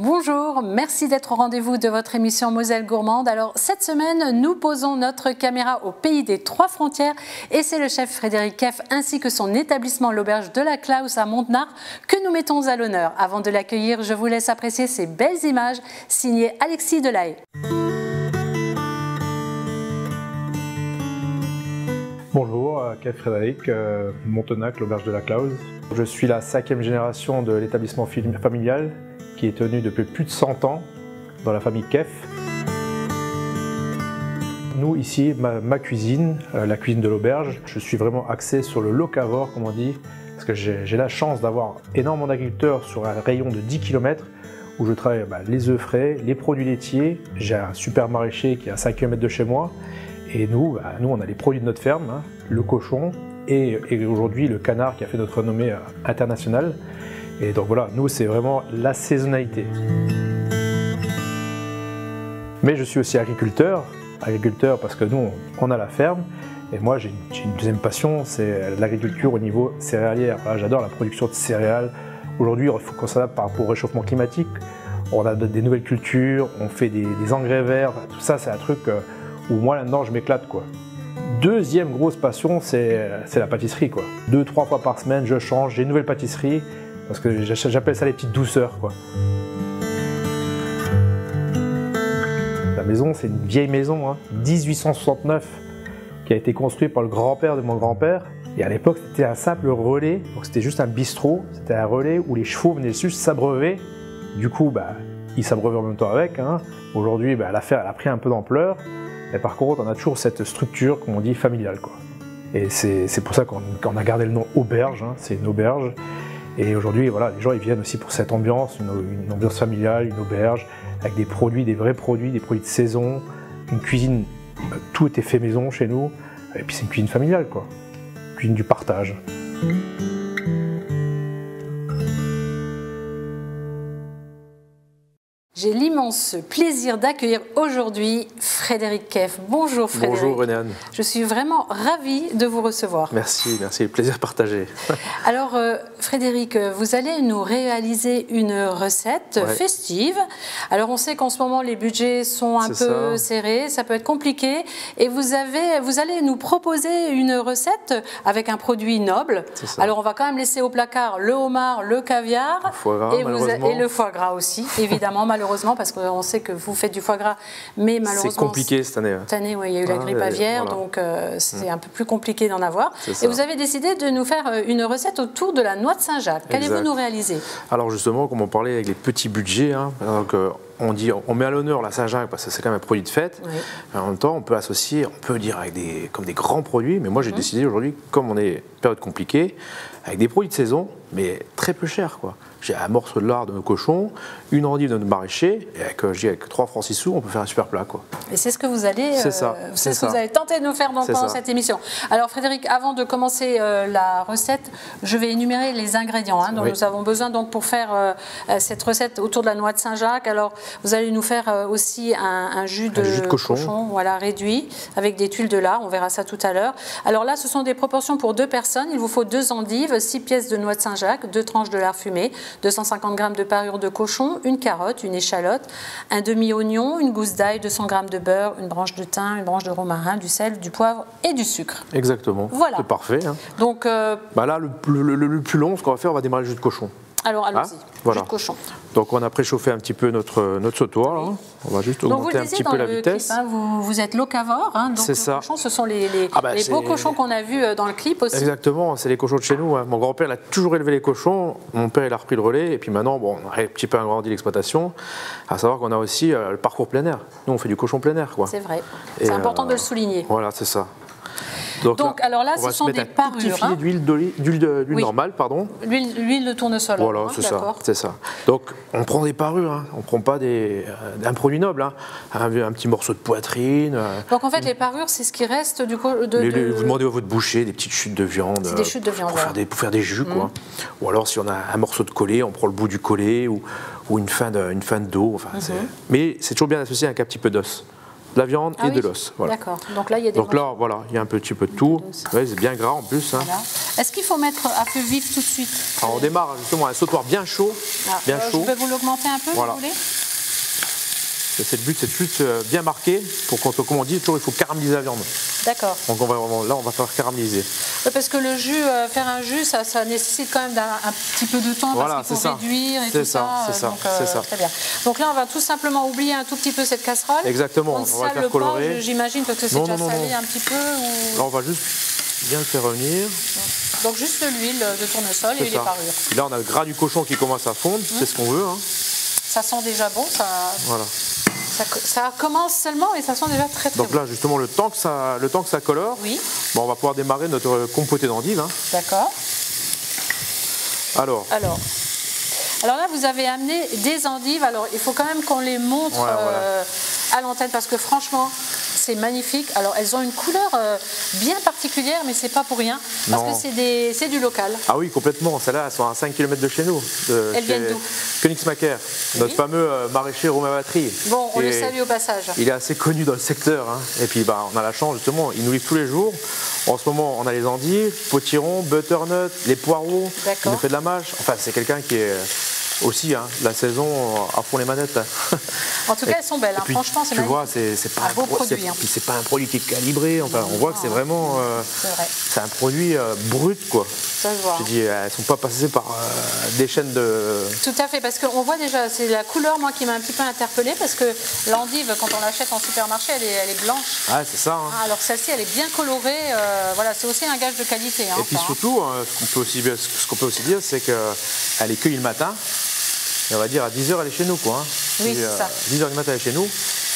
Bonjour, merci d'être au rendez-vous de votre émission Moselle Gourmande. Alors cette semaine, nous posons notre caméra au pays des trois frontières et c'est le chef Frédéric Keff ainsi que son établissement l'Auberge de la Claus à Montenard que nous mettons à l'honneur. Avant de l'accueillir, je vous laisse apprécier ces belles images signées Alexis Delahaye. Bonjour, Keff Frédéric, Montenac, l'Auberge de la Claus. Je suis la 5e génération de l'établissement familial qui est tenu depuis plus de 100 ans dans la famille Keff. Nous ici, ma cuisine, la cuisine de l'auberge, je suis vraiment axé sur le locavore comme on dit, parce que j'ai la chance d'avoir énormément d'agriculteurs sur un rayon de 10 km où je travaille les œufs frais, les produits laitiers, j'ai un super maraîcher qui est à 5 km de chez moi et nous on a les produits de notre ferme, hein, le cochon et aujourd'hui le canard qui a fait notre renommée internationale. Et donc voilà, nous c'est vraiment la saisonnalité. Mais je suis aussi agriculteur parce que nous on a la ferme et moi j'ai une deuxième passion, c'est l'agriculture au niveau céréalière. Voilà, j'adore la production de céréales. Aujourd'hui il faut qu'on s'adapte par rapport au réchauffement climatique. On a des nouvelles cultures, on fait des engrais verts, tout ça c'est un truc où moi là-dedans je m'éclate quoi. Deuxième grosse passion c'est la pâtisserie quoi. 2-3 fois par semaine je change, j'ai une nouvelle pâtisserie. Parce que j'appelle ça les petites douceurs quoi. La maison c'est une vieille maison, hein, 1869, qui a été construite par le grand-père de mon grand-père. Et à l'époque c'était un simple relais, donc c'était juste un bistrot, c'était un relais où les chevaux venaient juste s'abreuver. Du coup ils s'abreuvaient en même temps avec. Hein. Aujourd'hui l'affaire elle a pris un peu d'ampleur. Mais par contre on a toujours cette structure comme on dit familiale quoi. Et c'est pour ça qu'on a gardé le nom auberge, hein, c'est une auberge. Et aujourd'hui, voilà, les gens ils viennent aussi pour cette ambiance, une ambiance familiale, une auberge, avec des produits, des vrais produits, des produits de saison, une cuisine, tout était fait maison chez nous, et puis c'est une cuisine familiale, quoi, une cuisine du partage. J'ai l'immense plaisir d'accueillir aujourd'hui Frédéric Keff. Bonjour Frédéric. Bonjour René-Anne. Je suis vraiment ravie de vous recevoir. Merci, le plaisir partagé. Alors Frédéric, vous allez nous réaliser une recette festive. Alors on sait qu'en ce moment les budgets sont un peu serrés, ça peut être compliqué. Et vous allez nous proposer une recette avec un produit noble. Alors on va quand même laisser au placard le homard, le caviar. Le foie gras, et le foie gras aussi, évidemment, malheureusement, parce qu'on sait que vous faites du foie gras, mais malheureusement... C'est compliqué cette année. Cette année, il y a eu la grippe aviaire, voilà. Donc c'est un peu plus compliqué d'en avoir. Et vous avez décidé de nous faire une recette autour de la noix de Saint-Jacques. Qu'allez-vous nous réaliser? Alors justement, comme on parlait avec les petits budgets, hein, donc, on met à l'honneur la Saint-Jacques parce que c'est quand même un produit de fête. Oui. Mais en même temps, on peut associer, on peut dire avec comme des grands produits. Mais moi, j'ai décidé aujourd'hui, comme on est en période compliquée, avec des produits de saison, mais très peu chers, quoi. J'ai un morceau de lard de nos cochons, une endive de notre maraîcher, et avec 3 francs 6 sous, on peut faire un super plat, quoi. Et c'est ce que vous allez, vous allez tenter de nous faire pendant cette émission. Alors Frédéric, avant de commencer la recette, je vais énumérer les ingrédients dont nous avons besoin donc, pour faire cette recette autour de la noix de Saint-Jacques. Alors vous allez nous faire aussi un jus de cochon voilà, réduit, avec des tuiles de lard, on verra ça tout à l'heure. Alors là, ce sont des proportions pour 2 personnes. Il vous faut 2 endives, 6 pièces de noix de Saint-Jacques, 2 tranches de lard fumé, 250 g de parure de cochon, une carotte, une échalote, un demi-oignon, une gousse d'ail, 200 g de beurre, une branche de thym, une branche de romarin, du sel, du poivre et du sucre. Exactement, voilà. C'est parfait. Hein. Donc, là, le plus long, ce qu'on va faire, on va démarrer le jus de cochon. Alors allons-y, voilà. Jus de cochon. Donc on a préchauffé un petit peu notre sautoir. Là. On va juste augmenter un petit peu la vitesse. Clip, vous êtes locavore, donc c'est ça. Cochons, ce sont les beaux cochons qu'on a vus dans le clip aussi. Exactement, c'est les cochons de chez nous. Hein. Mon grand-père il a toujours élevé les cochons, mon père il a repris le relais, et puis maintenant on a un petit peu agrandi l'exploitation. À savoir qu'on a aussi le parcours plein air. Nous on fait du cochon plein air. C'est vrai, c'est important de le souligner. Voilà, c'est ça. Donc alors là, ce sont des parures. Un petit filet d'huile normale, pardon. L'huile de tournesol. Voilà, c'est ça. Donc on prend des parures, hein. On ne prend pas un produit noble, hein. Un petit morceau de poitrine. Donc en fait, les parures, c'est ce qui reste du coup vous demandez à votre boucher des petites chutes de viande. C'est des chutes de viande. Pour faire des jus, quoi. Ou alors si on a un morceau de collet, on prend le bout du collet ou une fin de dos. Enfin, mais c'est toujours bien associé avec un petit peu d'os. de la viande et de l'os. Voilà. D'accord. Donc là, il y a des voilà, il y a un petit peu de tout. Ouais, c'est bien gras en plus. Hein. Voilà. Est-ce qu'il faut mettre à feu vif tout de suite? Alors, on démarre justement un sautoir bien chaud. Je vais vous l'augmenter un peu, voilà. Vous voulez? C'est le but, c'est de juste bien marqué pour quand, comme on dit, toujours il faut caraméliser la viande. D'accord. Donc là, on va faire caraméliser. Parce que le jus, faire un jus, ça nécessite quand même un petit peu de temps parce qu'il faut réduire et tout ça. C'est ça. Très bien. Donc là, on va tout simplement oublier un tout petit peu cette casserole. Exactement. On va le faire colorer. J'imagine parce que c'est déjà salé un petit peu. Ou... Là, on va juste bien le faire revenir. Donc juste l'huile de tournesol et les parures. Et là, on a le gras du cochon qui commence à fondre. C'est ce qu'on veut. Hein. Ça sent déjà bon. Voilà. Ça commence seulement et ça sent déjà très Donc bon. là, justement, le temps que ça colore, on va pouvoir démarrer notre compoté d'endives. Hein. D'accord. Alors là, vous avez amené des endives. Alors, il faut quand même qu'on les montre à l'antenne parce que franchement, c'est magnifique. Alors, elles ont une couleur bien particulière, mais c'est pas pour rien parce que c'est du local. Ah oui, complètement. Celles-là, elles sont à 5 km de chez nous. Elles viennent d'où? Königsmacker, notre fameux maraîcher Romain Vatry. Bon, on le salue au passage. Il est assez connu dans le secteur. Hein. Et puis, on a la chance, justement, il nous livre tous les jours. En ce moment, on a les endives, potirons, butternut, les poireaux. Il nous fait de la mâche. Enfin, c'est quelqu'un qui est aussi, la saison à fond les manettes. En tout cas, elles sont belles. Puis, franchement, c'est magnifique. Tu vois, c'est pas un beau produit. Puis c'est pas un produit qui est calibré. Enfin, on voit que c'est vraiment. C'est un produit brut, quoi. Ça se voit. Je dis, elles sont pas passées par des chaînes de. Tout à fait, parce qu'on voit déjà, c'est la couleur, moi, qui m'a un petit peu interpellée, parce que l'endive, quand on l'achète en supermarché, elle est blanche. Ah, c'est ça. Hein. Alors celle-ci, elle est bien colorée. Voilà, c'est aussi un gage de qualité. Et puis surtout, ce qu'on peut aussi dire, c'est qu'elle est cueillie le matin. Et on va dire à 10h, elle est chez nous, quoi. Hein. Oui, c'est ça. 10h du matin, elle est chez nous.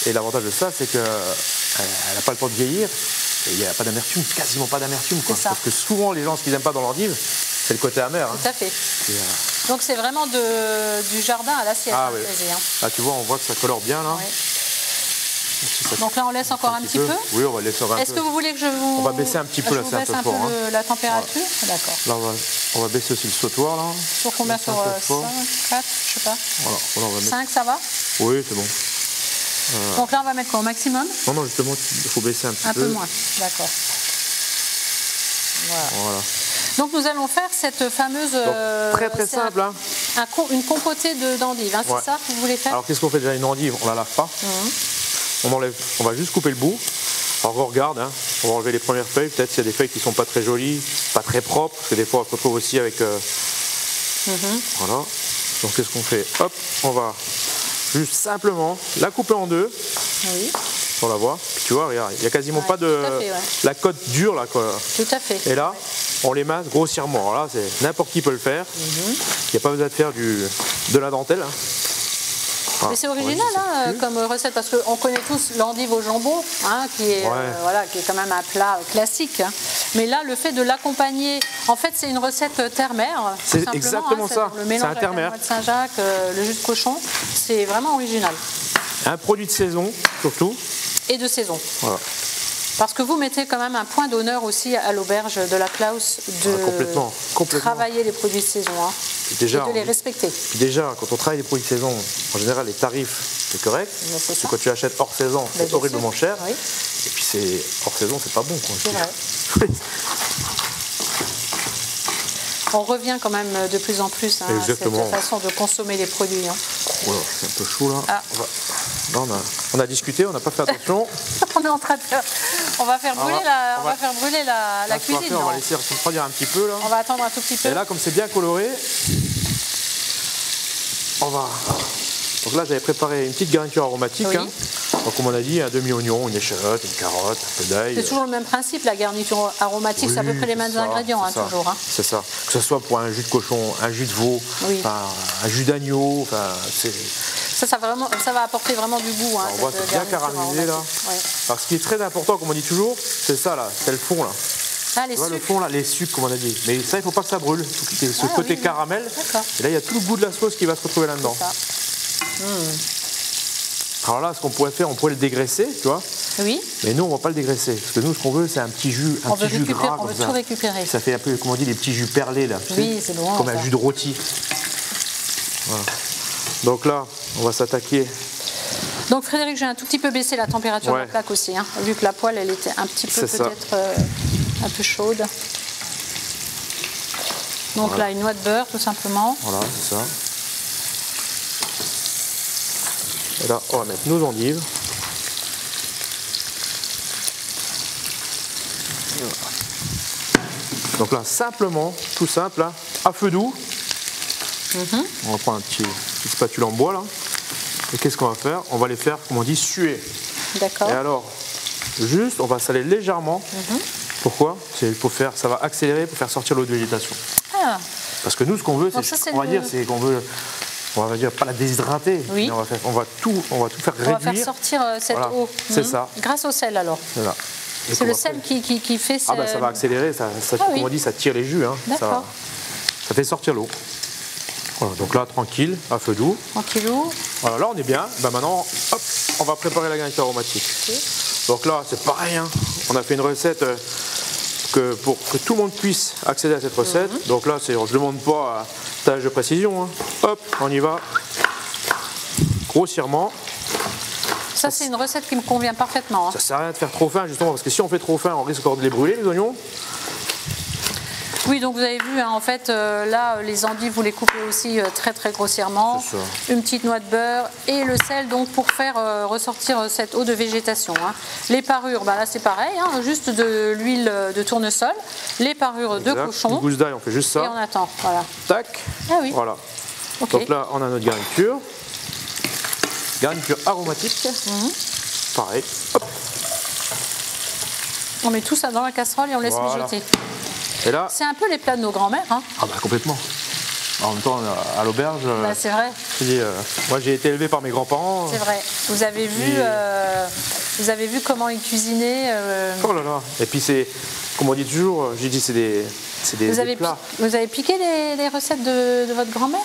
Et l'avantage de ça, c'est qu'elle n'a pas le temps de vieillir. Et il n'y a pas d'amertume, quasiment pas d'amertume. Parce que souvent, les gens, ce qu'ils n'aiment pas dans l'endive, c'est le côté amer. Tout à fait. Donc c'est vraiment du jardin à l'assiette. Ah oui. Là, tu vois, on voit que ça colore bien, là. Oui. Donc là, on laisse encore un petit peu. Oui, on va laisser un peu. Est-ce que vous voulez que je vous... On va baisser un petit peu, là, c'est un peu fort. La température. Voilà. D'accord. Là, on va baisser aussi le sautoir, là. Sur combien? Sur 5, 4, je sais pas. Voilà, on va mettre... 5, ça va? Oui, c'est bon. Donc là, on va mettre quoi, au maximum? Non, justement, il faut baisser un petit peu. Un peu moins, d'accord. Voilà. Donc nous allons faire cette fameuse... Donc, très simple. Une compotée d'endives, hein, c'est ça que vous voulez faire? Alors qu'est-ce qu'on fait déjà? Une endive, on la lave pas. On va juste couper le bout. Alors on regarde, hein, on va enlever les premières feuilles. Peut-être s'il y a des feuilles qui sont pas très jolies, pas très propres, parce que des fois on se retrouve aussi avec... Voilà. Donc qu'est-ce qu'on fait? Hop, on va juste simplement la couper en deux. Oui. On la voit. Puis tu vois, regarde, il n'y a quasiment pas de... La côte dure là, quoi. Tout à fait. Et là, on les masse grossièrement. Alors là, n'importe qui peut le faire. Il n'y a pas besoin de faire de la dentelle. Hein. Mais c'est original comme recette, parce qu'on connaît tous l'endive au jambon, qui est quand même un plat classique. Hein. Mais là, le fait de l'accompagner, en fait, c'est une recette terre-mer. C'est exactement ça. Le mélange avec la noix de Saint-Jacques, le jus de cochon, c'est vraiment original. Un produit de saison, surtout. Et de saison. Voilà. Parce que vous mettez quand même un point d'honneur aussi à l'auberge de la Klaus de complètement. Travailler les produits de saison et de les respecter. Déjà, quand on travaille les produits de saison, en général, les tarifs, c'est correct. Parce que quand tu achètes hors saison, c'est horriblement cher. Oui. Et puis, hors saison, c'est pas bon. C'est vrai. On revient quand même de plus en plus à cette façon de consommer les produits. Hein. Voilà, c'est un peu chaud là. Ah. Là, on a discuté, on n'a pas fait attention. On est en train de faire... On va faire brûler la cuisine. On va laisser refroidir un petit peu là. On va attendre un tout petit peu. Et là, comme c'est bien coloré, on va... Donc là, j'avais préparé une petite garniture aromatique. Oui. Hein. Donc, comme on a dit, un demi-oignon, une échalote, une carotte, un peu d'ail. C'est toujours le même principe, la garniture aromatique, c'est à peu près les mêmes ingrédients, toujours. Hein. C'est ça. Que ce soit pour un jus de cochon, un jus de veau, un jus d'agneau, ça va apporter vraiment du goût. Hein, on voit c'est bien caramélisé là. Oui. Alors, ce qui est très important, comme on dit toujours, c'est ça là, c'est le fond là. Ah, les sucres. Le fond là, les sucres comme on a dit. Mais ça, il ne faut pas que ça brûle. Il faut ce côté caramel. Et là, il y a tout le goût de la sauce qui va se retrouver là-dedans. Alors là, ce qu'on pourrait faire, on pourrait le dégraisser, tu vois. Oui. Mais nous, on ne va pas le dégraisser. Parce que nous, ce qu'on veut, c'est un petit jus, gras. On veut tout récupérer. Ça fait un peu, comme on dit, les petits jus perlés là. Oui, c'est bon. Comme un jus de rôti. Voilà. Donc là, on va s'attaquer Donc Frédéric, j'ai un tout petit peu baissé la température de la plaque aussi, hein, vu que la poêle elle était un petit peu peut-être un peu chaude. Donc là, une noix de beurre tout simplement. Voilà, c'est ça. Et là, on va mettre nos endives. Voilà. Donc là, simplement, tout simple, là, à feu doux. On va prendre une petite spatule en bois là. Et qu'est-ce qu'on va faire? On va les faire, comme on dit, suer. D'accord. Et alors, juste, on va saler légèrement. Pourquoi? C'est pour faire, ça va accélérer pour faire sortir l'eau de végétation. Ah. Parce que nous, ce qu'on veut, c'est, on va dire, c'est qu'on veut, on va dire pas la déshydrater, mais on va tout faire réduire. On va faire sortir cette eau. C'est ça. Grâce au sel alors. Voilà. C'est le sel qui fait ça. Ah bah ça va accélérer, comme on dit, ça tire les jus. Hein. D'accord. Ça fait sortir l'eau. Voilà, donc là, tranquille, à feu doux. Tranquillou. Voilà, là on est bien. Ben maintenant, hop, on va préparer la garniture aromatique. Okay. Donc là, c'est pareil. Hein. On a fait une recette pour que tout le monde puisse accéder à cette recette. Donc là, je ne demande pas à tâche de précision. Hein. Hop, on y va. Grossièrement. Ça, c'est une recette qui me convient parfaitement. Hein. Ça ne sert à rien de faire trop fin, justement, parce que si on fait trop fin, on risque encore de les brûler, les oignons. Oui, donc vous avez vu, hein, en fait, là, les endives, vous les coupez aussi très très grossièrement. Une petite noix de beurre et le sel, donc pour faire ressortir cette eau de végétation. Hein. Les parures, bah, là c'est pareil, hein, juste de l'huile de tournesol. Les parures de cochon. Une gousse d'ail, on fait juste ça. Et on attend, voilà. Tac. Ah oui. Voilà. Okay. Donc là, on a notre garniture. Garniture aromatique. Pareil. Hop. On met tout ça dans la casserole et on laisse mijoter. Et là, c'est un peu les plats de nos grands-mères. Hein. Ah bah complètement. En même temps, à l'auberge, bah, c'est vrai. Moi j'ai été élevé par mes grands-parents. C'est vrai. Vous avez vu comment ils cuisinaient. Oh là là. Et puis c'est, comme on dit toujours, j'ai dit c'est des plats. Vous avez piqué les recettes de votre grand-mère?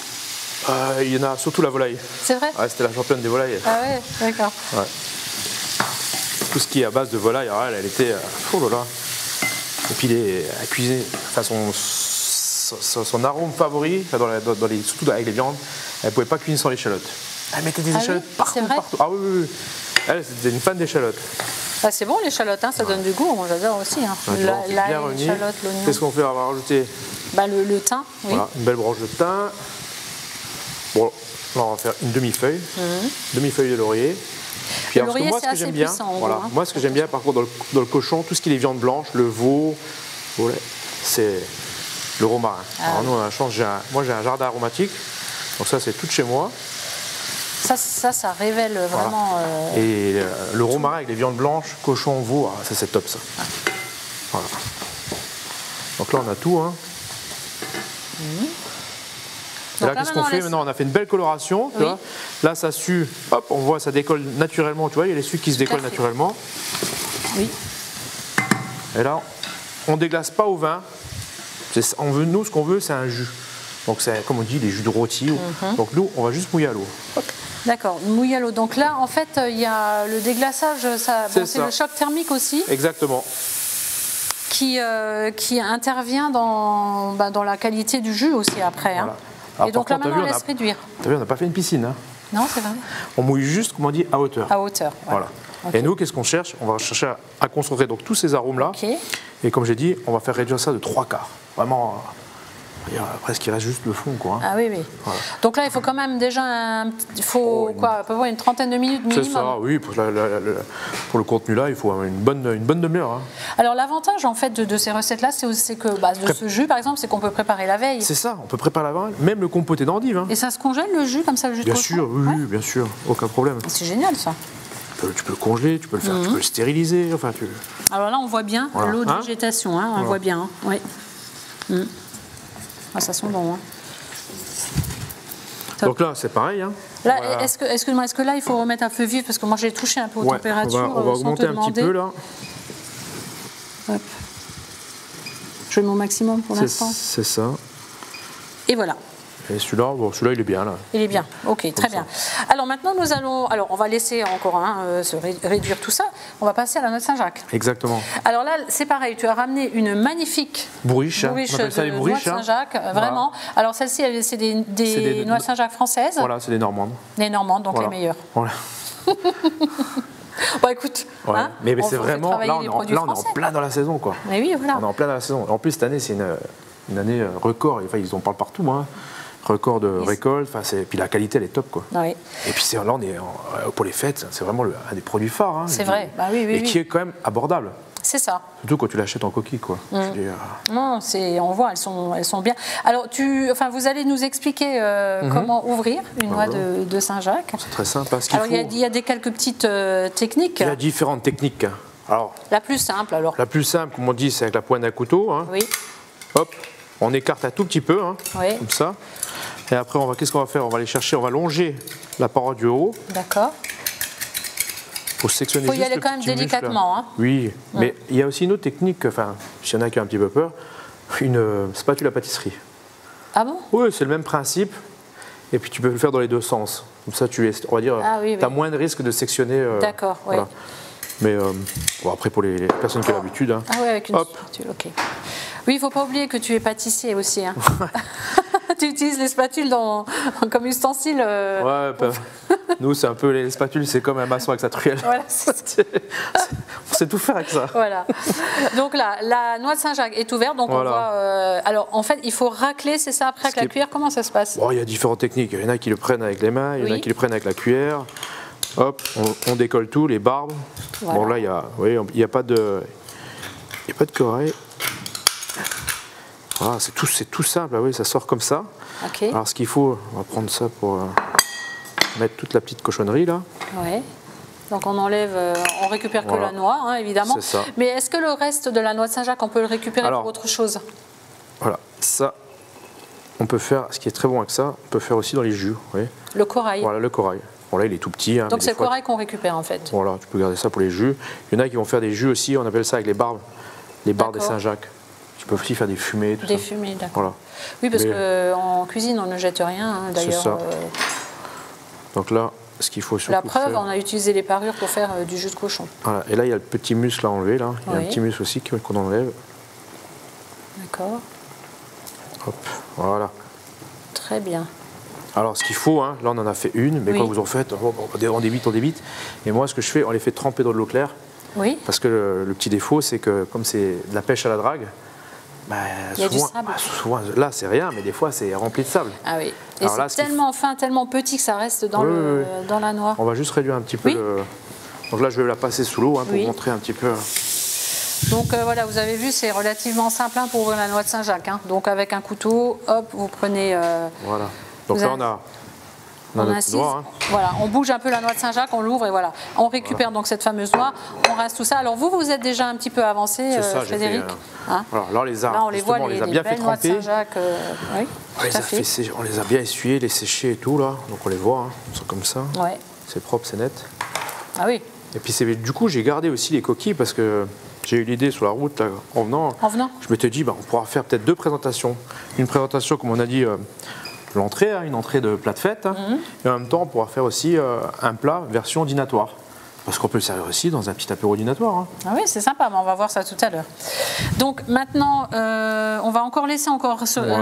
Il y en a surtout la volaille. C'est vrai? Ouais, c'était la championne des volailles. Ah ouais, d'accord. Ouais. Tout ce qui est à base de volaille, alors elle était... Oh là là. Et puis elle cuisinait, enfin son arôme favori, surtout avec les viandes, elle ne pouvait pas cuisiner sans l'échalote. Elle mettait des échalotes partout. Ah oui, oui, oui. Elle, c'était une fan d'échalotes. Ah, c'est bon l'échalote, hein, ça donne du goût, moi j'adore aussi. Hein. L'ail, l'échalote, l'oignon. Qu'est-ce qu'on fait? On va rajouter le thym. Oui. Voilà, une belle branche de thym. Bon, là on va faire une demi-feuille, demi-feuille de laurier. Puis le laurier, c'est assez puissant. Voilà. Hein. Moi, ce que j'aime bien, par contre, dans le cochon, tout ce qui est viande blanche, le veau, c'est le romarin. Alors, nous, on a la chance, moi, j'ai un jardin aromatique, donc ça, c'est tout de chez moi. Ça révèle vraiment... Et le romarin avec les viandes blanches, cochon, veau, ça, c'est top, ça. Voilà. Donc là, on a tout. Hein. Et là, qu'est-ce qu'on fait maintenant? On a fait une belle coloration. Tu vois, là, ça sue. Hop, on voit, ça décolle naturellement. Tu vois, il y a les sucres qui se décollent naturellement. Oui. Et là, on ne déglace pas au vin. Nous, ce qu'on veut, c'est un jus. Donc, c'est comme on dit, les jus de rôti. Donc, nous, on va juste mouiller à l'eau. D'accord, mouiller à l'eau. Donc là, en fait, il y a le déglaçage, c'est le choc thermique aussi. Exactement. Qui intervient dans la qualité du jus aussi après. Voilà. Hein. Alors, et donc là, maintenant, on laisse réduire. Tu as vu, on n'a pas fait une piscine. Hein. Non, c'est vrai. On mouille juste, comme on dit, à hauteur. À hauteur. Voilà. Okay. Et nous, qu'est-ce qu'on cherche? On va chercher à concentrer donc, tous ces arômes-là. Okay. Et comme j'ai dit, on va faire réduire ça de 3/4. Vraiment, presque il reste juste le fond. Quoi, hein. Ah oui, oui. Voilà. Donc là, il faut quand même déjà à peu près une trentaine de minutes minimum. C'est ça, oui. Pour le contenu là, il faut une bonne demi-heure. Hein. Alors l'avantage en fait de ces recettes-là, c'est que ce jus, par exemple, c'est qu'on peut préparer la veille. C'est ça, on peut préparer la veille, même le compoté d'endive. Hein. Et ça se congèle le jus comme ça, le jus de cochon? Bien sûr, oui, bien sûr, aucun problème. C'est génial ça. Tu peux le congeler, tu peux le faire, tu peux le stériliser. Enfin, Alors là, on voit bien l'eau de végétation, hein, on voit bien. Hein. Oui. Ah, ça sent bon. Hein. Donc là, c'est pareil. Hein. Là, voilà. Est-ce que là, il faut remettre à feu vif? Parce que moi, j'ai touché un peu aux températures. On va augmenter un petit peu là. Hop. Je fais mon maximum pour l'instant. C'est ça. Et voilà. Et celui-là, il est bien là. Il est bien, ok, très bien. Alors maintenant, on va laisser encore se réduire tout ça. On va passer à la noix de Saint-Jacques. Exactement. Alors là, c'est pareil, tu as ramené une magnifique bourriche de noix de Saint-Jacques, vraiment. Voilà. Alors celle-ci, c'est des noix de Saint-Jacques françaises. Voilà, c'est des Normandes. Les Normandes, donc les meilleures. Voilà. Bon, écoute, ouais. Hein, mais c'est vraiment, là on est en plein dans la saison, quoi. Mais oui, voilà. On est en plein dans la saison. En plus, cette année, c'est une année record. Enfin, ils en parlent partout, hein. Record de récolte. Enfin, puis la qualité, elle est top, quoi. Oui. Et puis là, on est pour les fêtes, c'est vraiment un des produits phares. Hein, c'est vrai. Bah, oui, et qui est quand même abordable. C'est ça. Surtout quand tu l'achètes en coquille, quoi. Non, on voit, elles sont bien. Alors, vous allez nous expliquer comment ouvrir une noix de Saint-Jacques. C'est très simple. Alors, il y a quelques petites techniques. Il y a différentes techniques. Alors, la plus simple, alors. La plus simple, comme on dit, c'est avec la pointe d'un couteau. Hein. Oui. Hop, on écarte un tout petit peu, hein, oui. Comme ça. Et après, qu'est-ce qu'on va faire? On va aller chercher, on va longer la paroi du haut. D'accord. Il faut sectionner. Il faut y aller quand même délicatement. Hein. Oui, mais il y a aussi une autre technique, enfin, s'il y en a qui ont un petit peu peur, une spatule à pâtisserie. Ah bon? Oui, c'est le même principe. Et puis tu peux le faire dans les deux sens. Comme ça, tu as moins de risque de sectionner. D'accord, oui. Voilà. Mais après, pour les personnes qui ont l'habitude. Hein. Ah oui, avec une spatule, ok. Oui, il ne faut pas oublier que tu es pâtissier aussi. Hein. Tu utilises les spatules comme ustensile. Ouais, nous, c'est un peu les spatules, c'est comme un maçon avec sa truelle. Voilà, on sait tout faire avec ça. Voilà. Donc là, la noix de Saint-Jacques est ouverte. Donc on voit. Alors en fait, il faut racler, c'est ça, après avec la cuillère. Comment ça se passe? Il y a différentes techniques. Il y en a qui le prennent avec les mains, il y en a qui le prennent avec la cuillère. Hop, on décolle tout, les barbes. Voilà. Bon, là, il n'y a pas de corail. Voilà, c'est tout simple, oui, ça sort comme ça. Okay. Alors ce qu'il faut, on va prendre ça pour mettre toute la petite cochonnerie là. Ouais. Donc on enlève, on récupère que la noix, hein, évidemment. C'est ça. Mais est-ce que le reste de la noix de Saint-Jacques, on peut le récupérer pour autre chose? Voilà, ça, on peut faire, ce qui est très bon avec ça, on peut faire aussi dans les jus. Vous voyez. Le corail. Voilà, le corail. Bon là, il est tout petit. Hein, donc c'est le corail qu'on récupère en fait. Voilà, tu peux garder ça pour les jus. Il y en a qui vont faire des jus aussi, on appelle ça avec les barbes des Saint-Jacques. Tu peux aussi faire des fumées, tout ça. Des fumées, d'accord. Voilà. Oui, parce qu'en cuisine, on ne jette rien, hein, d'ailleurs. C'est ça. Donc là, ce qu'il faut surtout la preuve, faire... on a utilisé les parures pour faire du jus de cochon. Voilà. Et là, il y a le petit muscle à enlever. Là. Il y a un petit muscle aussi qu'on enlève. D'accord. Hop, voilà. Très bien. Alors, ce qu'il faut, hein, là, on en a fait une, mais quand vous en faites, on débite. Et moi, ce que je fais, on les fait tremper dans de l'eau claire. Oui. Parce que le petit défaut, c'est que comme c'est de la pêche à la drague, il y a du sable. Souvent, là, c'est rien, mais des fois, c'est rempli de sable. Ah oui. Et c'est tellement fin, tellement petit que ça reste dans la noix. On va juste réduire un petit peu Donc là, je vais la passer sous l'eau pour montrer un petit peu. Donc voilà, vous avez vu, c'est relativement simple pour ouvrir la noix de Saint-Jacques. Hein. Donc avec un couteau, hop, vous prenez... voilà. Donc là, on a notre noix. Hein. Voilà, on bouge un peu la noix de Saint-Jacques, on l'ouvre et voilà. On récupère donc cette fameuse noix, on rince tout ça. Alors vous êtes déjà un petit peu avancé, Frédéric. Hein, voilà, là, on les a bien fait tremper. Oui, on les a bien essuyés, les séchés et tout là. Donc on les voit, hein. Ils sont comme ça. Ouais. C'est propre, c'est net. Ah oui. Et puis du coup, j'ai gardé aussi les coquilles parce que j'ai eu l'idée sur la route là, en venant. Je m'étais dit, on pourra faire peut-être deux présentations. Une présentation, comme on a dit. L'entrée, une entrée de plat de fête, et en même temps on pourra faire aussi un plat version dînatoire. Parce qu'on peut le servir aussi dans un petit apéro dînatoire. Hein. Ah oui, c'est sympa, mais on va voir ça tout à l'heure. Donc maintenant, on va encore laisser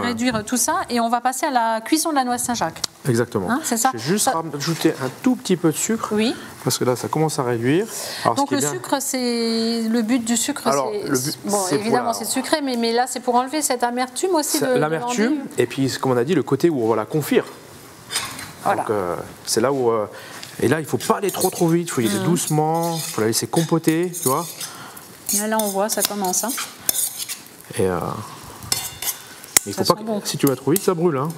réduire tout ça et on va passer à la cuisson de la noix de Saint-Jacques. Exactement. Hein, c'est ça. Je vais juste rajouter un tout petit peu de sucre. Oui. Parce que là, ça commence à réduire. Alors, donc le sucre, c'est le but du sucre. Alors, évidemment, c'est sucré, mais là, c'est pour enlever cette amertume aussi de l'amertume. Et puis, comme on a dit, le côté où on va la confire. Voilà. Donc, c'est là où... Et là, il ne faut pas aller trop vite, il faut y aller doucement, il faut la laisser compoter, tu vois. Et là, on voit, ça commence. Hein. Et il faut pas si tu vas trop vite, ça brûle. Hein.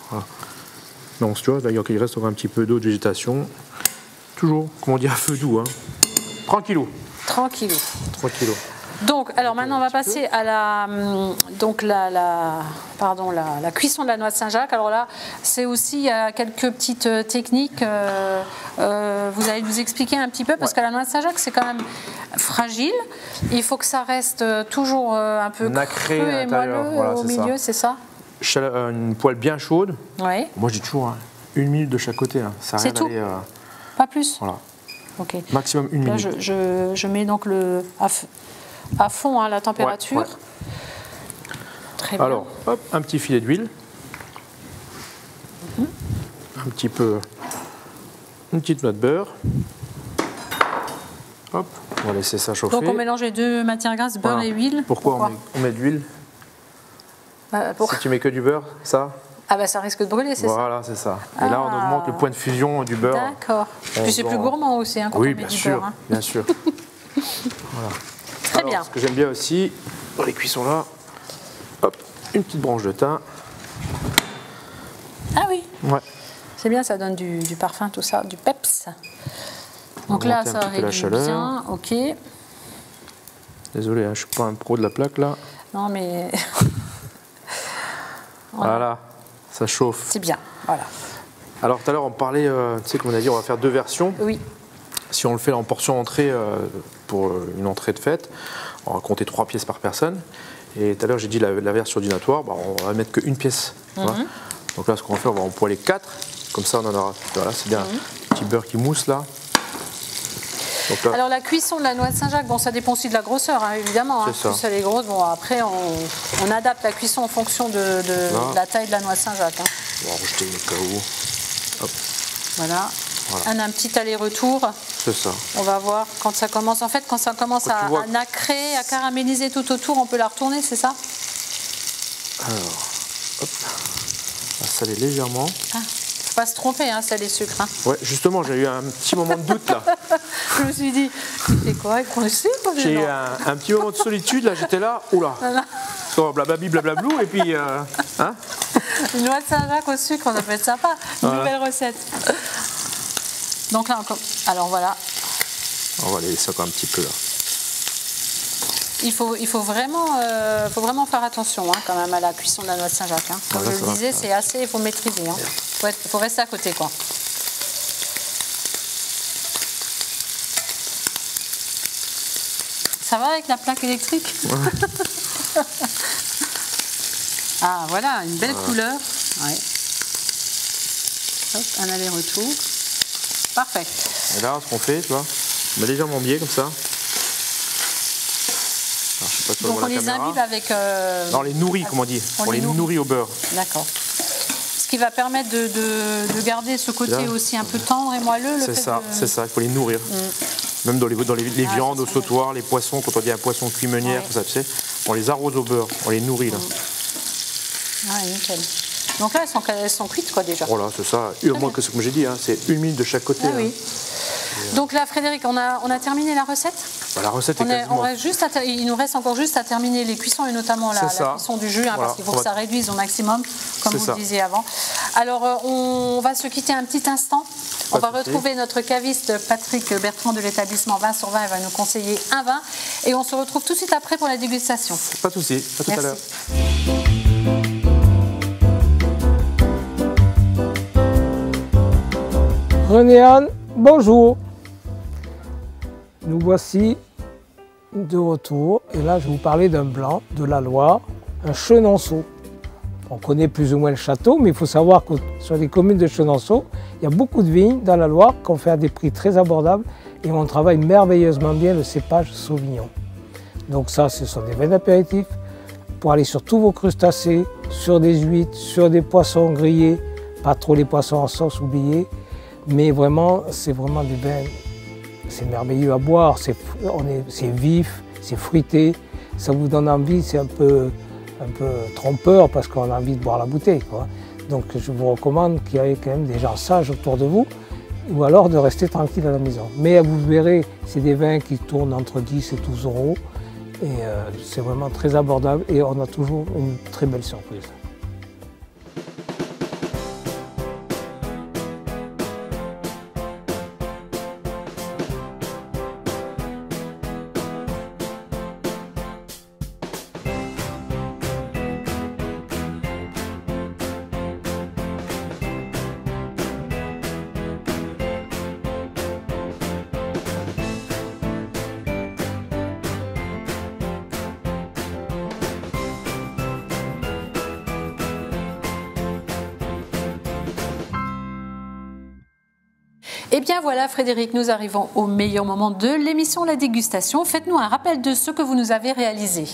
Voilà. Donc, tu vois, d'ailleurs, il reste un petit peu d'eau de végétation. Toujours, comme on dit, à feu doux. Hein. Tranquillou. Donc, alors maintenant, on va passer à la cuisson de la noix de Saint-Jacques. Alors là, c'est aussi, il y a quelques petites techniques. Vous allez nous expliquer un petit peu, parce que la noix de Saint-Jacques, c'est quand même fragile. Il faut que ça reste toujours un peu nacré creux et moelleux au milieu, c'est ça? Une poêle bien chaude. Ouais. Moi, je dis toujours 1 minute de chaque côté. Hein. Ça c'est tout Pas plus. Voilà. Ok. Maximum 1 minute. Là, je mets donc à fond la température. Ouais. Très bien. Alors, hop, un petit filet d'huile. Un petit peu une petite noix de beurre. Hop, on va laisser ça chauffer. Donc on mélange les deux matières grasses, beurre et huile. Pourquoi on met de l'huile? Si tu mets que du beurre, ça? Ah bah ça risque de brûler, c'est ça? Voilà, c'est ça. Et là, on augmente le point de fusion du beurre. D'accord. Puis c'est plus gourmand aussi, hein, quand on met du beurre. Hein. Bien sûr. Voilà. Très bien. Ce que j'aime bien aussi, dans les cuissons là, hop, une petite branche de thym. Ah oui. Ouais. C'est bien, ça donne du parfum, tout ça, du peps. Donc là, ça réduit bien. Ok. Désolé, hein, je ne suis pas un pro de la plaque là. Non, mais... Voilà, ça chauffe. C'est bien, voilà. Alors tout à l'heure, on parlait, tu sais, comme on a dit, on va faire 2 versions. Oui. Si on le fait en portion entrée, pour une entrée de fête, on va compter 3 pièces par personne. Et tout à l'heure, j'ai dit la version dînatoire, bah, on va mettre qu'une pièce. Donc là, ce qu'on va faire, on va empoiler 4. Comme ça, on en aura. Voilà, c'est bien. Petit beurre qui mousse là. Donc là. Alors la cuisson de la noix de Saint-Jacques, bon, ça dépend aussi de la grosseur, hein, évidemment. Hein. Plus elle est grosse, bon, après on adapte la cuisson en fonction de la taille de la noix de Saint-Jacques. Hein. On va rejeter le caoutchouc. Hop. Voilà. Un petit aller-retour. C'est ça. On va voir quand ça commence. En fait, quand ça commence à nacrer, à caraméliser tout autour, on peut la retourner, c'est ça? Alors, hop. On va saler légèrement. Ah. Faut pas se tromper, hein, sel et sucre. Hein. Ouais, justement, j'ai eu un petit moment de doute là. Je me suis dit, il fait quoi? Il prend le sucre? J'ai eu un petit moment de solitude là, j'étais là, oula. Blablabli, blablablou, et puis. Hein, une noix de Saint-Jacques au sucre, ça peut être sympa. Une nouvelle recette. Donc là, alors voilà. On va laisser encore un petit peu là. Il faut vraiment faire attention hein, quand même à la cuisson de la noix de Saint-Jacques. Hein. Comme je le disais, c'est assez, il faut maîtriser. Hein. Faut rester à côté, quoi. Ça va avec la plaque électrique? Ah, voilà, une belle couleur. Ouais. Hop, un aller-retour. Parfait. Et là, ce qu'on fait, tu vois, on met légèrement biais comme ça. Alors, je sais pas si donc on les imbibe avec... Non, on les nourrit, comme on dit. On les nourrit au beurre. D'accord. Ce qui va permettre de garder ce côté aussi un peu tendre et moelleux. C'est ça, il faut les nourrir. Même dans les viandes, au sautoir, les poissons, quand on dit un poisson cuit meunière, tout ça, tu sais, on les arrose au beurre, on les nourrit là. Ah, nickel. Donc là, elles sont cuites quoi déjà. Voilà, c'est ça. Moi, comme j'ai dit, hein, c'est 1 minute de chaque côté. Ah, oui. Donc là, Frédéric, on a terminé la recette. La recette est quasiment... il nous reste encore juste à terminer les cuissons et notamment la cuisson du jus, hein, parce qu'il faut que ça réduise au maximum, comme vous le disiez avant. Alors, on va se quitter un petit instant. On va retrouver notre caviste Patrick Bertrand de l'établissement Vin sur Vin. Il va nous conseiller un vin. Et on se retrouve tout de suite après pour la dégustation. Pas de souci. À tout à l'heure. René-Anne, bonjour. Nous voici de retour. Et là, je vais vous parler d'un blanc de la Loire, un Chenonceau. On connaît plus ou moins le château, mais il faut savoir que sur les communes de Chenonceau, il y a beaucoup de vignes dans la Loire qu'on fait à des prix très abordables et on travaille merveilleusement bien le cépage Sauvignon. Donc ça, ce sont des vins d'apéritif pour aller sur tous vos crustacés, sur des huîtres, sur des poissons grillés, pas trop les poissons en sauce, oubliez, mais vraiment, c'est vraiment du vin, c'est merveilleux à boire, c'est vif, c'est fruité, ça vous donne envie, c'est un peu trompeur parce qu'on a envie de boire la bouteille, quoi. Donc je vous recommande qu'il y ait quand même des gens sages autour de vous ou alors de rester tranquille à la maison. Mais vous verrez, c'est des vins qui tournent entre 10 et 12 € et c'est vraiment très abordable et on a toujours une très belle surprise. Et bien voilà Frédéric, nous arrivons au meilleur moment de l'émission, la dégustation. Faites-nous un rappel de ce que vous nous avez réalisé.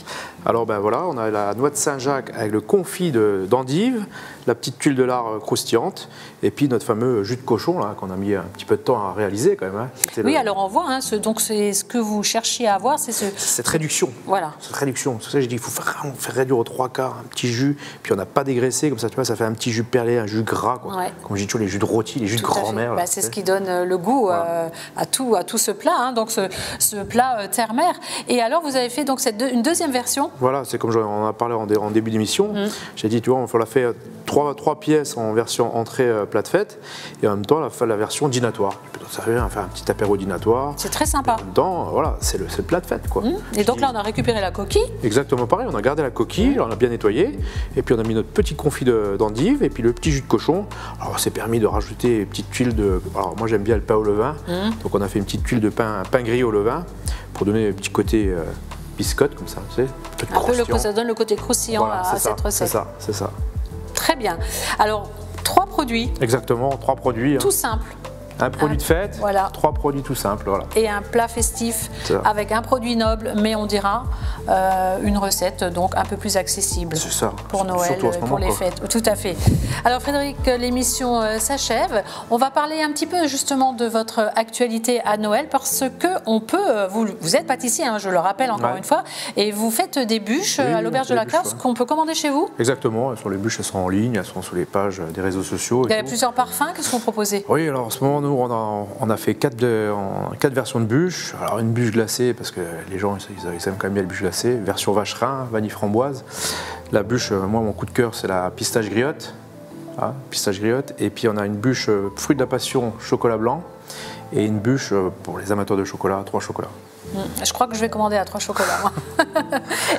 Alors ben voilà, on a la noix de Saint-Jacques avec le confit d'endive, la petite tuile de lard croustillante, et puis notre fameux jus de cochon là qu'on a mis un petit peu de temps à réaliser quand même. Hein. Oui, alors on voit, hein, donc c'est ce que vous cherchiez à avoir, c'est cette réduction. Voilà. Cette réduction. C'est pour ça que j'ai dit qu'il faut vraiment faire réduire aux 3/4 un petit jus, puis on n'a pas dégraissé, comme ça tu vois, ça fait un petit jus perlé, un jus gras. Quoi. Ouais. Comme je dis toujours, les jus de rôti, les jus de grand-mère. Bah, c'est ce qui donne le goût voilà. à tout ce plat, hein, donc ce plat terre-mer. Et alors vous avez fait donc une deuxième version. Voilà, c'est comme on en a parlé en début d'émission. J'ai dit, tu vois, on l'a fait 3 pièces en version entrée plate fête et en même temps la version dînatoire. Ça fait un petit apéro dînatoire. C'est très sympa. En même temps, voilà, c'est le plat de fête quoi. Et donc là on a récupéré la coquille. Exactement pareil, on a gardé la coquille, on a bien nettoyé et puis on a mis notre petit confit d'endive et puis le petit jus de cochon. Alors on s'est permis de rajouter une petite tuile de. Alors moi j'aime bien le pain au levain, donc on a fait une petite tuile de pain grillé au levain pour donner un petit côté biscotte comme ça, tu sais. Ça donne le côté croustillant voilà, à cette recette. C'est ça. Très bien. Alors 3 produits. Exactement, 3 produits. Tout simple. Un produit de fête, voilà. 3 produits tout simples. Voilà. Et un plat festif avec un produit noble, mais on dira une recette donc un peu plus accessible pour Noël, pour les fêtes. Tout à fait. Alors Frédéric, l'émission s'achève. On va parler un petit peu justement de votre actualité à Noël parce que on peut, vous êtes pâtissier, hein, je le rappelle encore une fois, et vous faites des bûches à l'Auberge de la Creuse qu'on peut commander chez vous. Exactement, sur les bûches elles sont en ligne, elles sont sur les pages des réseaux sociaux. Il y a plusieurs parfums, qu'est-ce que vous proposez? Oui, alors en ce moment, nous, on a fait 4 versions de bûches. Alors une bûche glacée, parce que les gens ils aiment quand même bien les bûches glacées. Version vacherin, vanille framboise. La bûche, moi mon coup de cœur, c'est la pistache griotte. Ah, pistache griotte. Et puis on a une bûche fruit de la passion, chocolat blanc. Et une bûche pour les amateurs de chocolat, 3 chocolats. Je crois que je vais commander à 3 chocolats.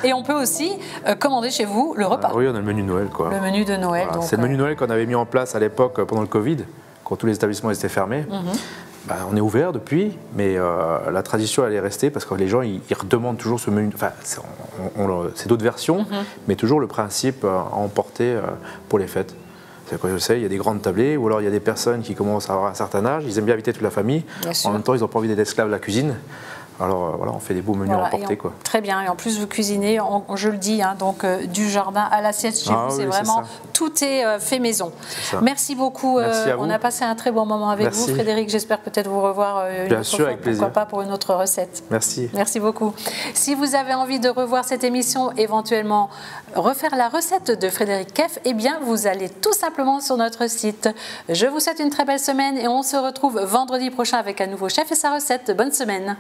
Et on peut aussi commander chez vous le repas. Oui, on a le menu de Noël. Quoi. Le menu de Noël. Voilà, c'est le menu de Noël qu'on avait mis en place à l'époque pendant le Covid. Quand tous les établissements étaient fermés, on est ouvert depuis, mais la tradition elle est restée parce que les gens ils redemandent toujours ce menu. Enfin, c'est d'autres versions, mais toujours le principe à emporter pour les fêtes. C'est quoi je sais, il y a des grandes tablées, ou alors il y a des personnes qui commencent à avoir un certain âge, ils aiment bien inviter toute la famille. En même temps, ils n'ont pas envie d'être esclaves de la cuisine. Alors voilà, on fait des beaux menus à emporter. Quoi. Très bien, et en plus vous cuisinez, je le dis, hein, donc du jardin à l'assiette chez vous, c'est vraiment, tout est fait maison. Merci beaucoup, on a passé un très bon moment avec vous Frédéric, j'espère peut-être vous revoir une autre fois, pourquoi pas pour une autre recette. Merci. Merci beaucoup. Si vous avez envie de revoir cette émission, éventuellement refaire la recette de Frédéric Keff, eh bien vous allez tout simplement sur notre site. Je vous souhaite une très belle semaine et on se retrouve vendredi prochain avec un nouveau chef et sa recette. Bonne semaine.